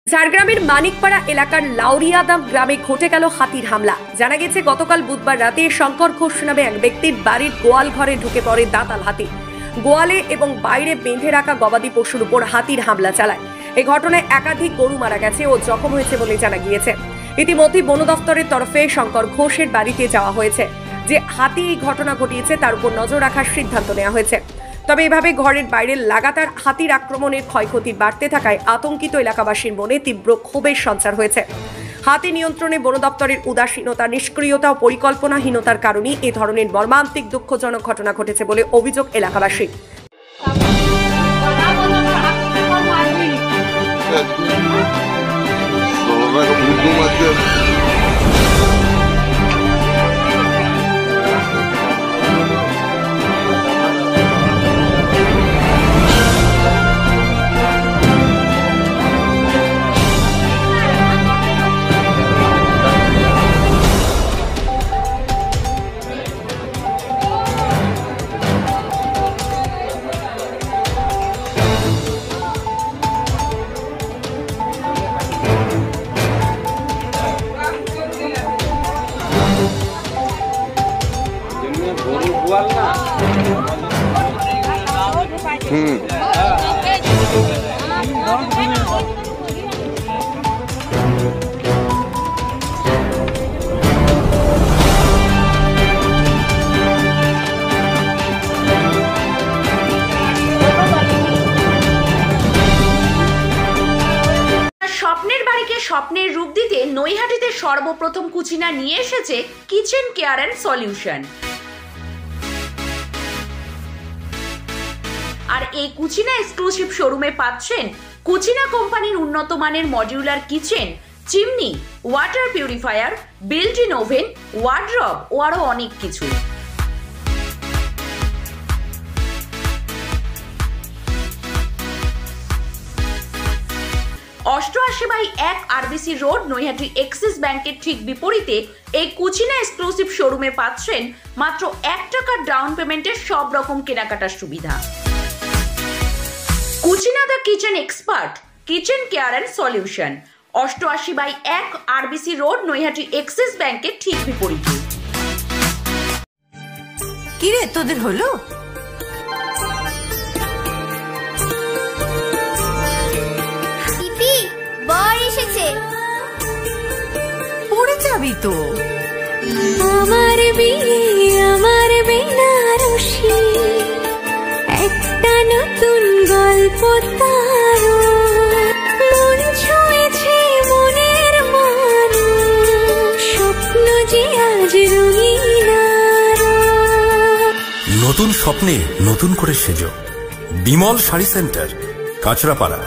ঝাড়গ্রামের মানিকপাড়া এলাকার লাউরিয়াদাম গ্রামে ঘটে গেল হাতির হামলা। জানা গেছে গতকাল বুধবার রাতে শঙ্কর ঘোষ নামে এক ব্যক্তির বাড়ির গোয়াল ঘরে ঢুকে পড়ে দাঁতাল হাতি। গোয়ালে এবং বাইরে বেঁধে রাখা গবাদি পশুর উপর হাতির হামলা চালায়। এই ঘটনায় একাধিক গরু মারা গেছে ও জখম হয়েছে বলে জানা গিয়েছে। ইতিমধ্যে বন দফতরের তরফে শঙ্কর ঘোষের বাড়িতে যাওয়া হয়েছে। যে হাতি এই ঘটনা ঘটিয়েছে তার উপর নজর রাখার সিদ্ধান্ত নেওয়া হয়েছে। তবে এভাবে ঘরের বাইরে লাগাতার হাতির আক্রমণের ক্ষয়ক্ষতি বাড়তে থাকায় আতঙ্কিত এলাকাবাসীর মনে তীব্র ক্ষোভের সঞ্চার হয়েছে। হাতি নিয়ন্ত্রণে বন দপ্তরের উদাসীনতা, নিষ্ক্রিয়তা ও পরিকল্পনাহীনতার কারণেই এ ধরনের মর্মান্তিক দুঃখজনক ঘটনা ঘটেছে বলে অভিযোগ এলাকাবাসী। স্বপ্নের বাড়িকে স্বপ্নের রূপ দিতে নৈহাটিতে সর্বপ্রথম কুচিনা নিয়ে এসেছে কিচেন কেয়ার অ্যান্ড সলিউশন। আর এই কুচিনা এক্সক্লুসিভ শোরুমে পাচ্ছেন কুচিনা কোম্পানির উন্নত মানের modular kitchen, chimney, water purifier, built in oven, wardrobe ও আরো অনেক কিছু। অষ্টআশি/1 আরবিসি রোড, নৈহাটি এক্সিস ব্যাংকের ঠিক বিপরীতে এই কুচিনা এক্সক্লুসিভ শোরুমে পাচ্ছেন মাত্র 1 টাকার ডাউন পেমেন্টের সব রকম কেনাকাটার সুবিধা। Kutchina the kitchen expert, kitchen care and solution, অষ্টআশি/1 আরবিসি রোড, নৈহাটি এক্সিস ব্যাংকের ঠিক বিপরীতে। কি রে, তোদের হলো? পড়ে যাবি তো। আমার বিয়ে, আমার বেনারসি, একটা নতুন গল্প তার, মন ছুঁয়েছে মনের মানুষ, স্বপ্ন যে আজ রঙিন। নতুন স্বপ্নে নতুন করে সেজো। বিমল শাড়ি সেন্টার, কাঁচরাপাড়া।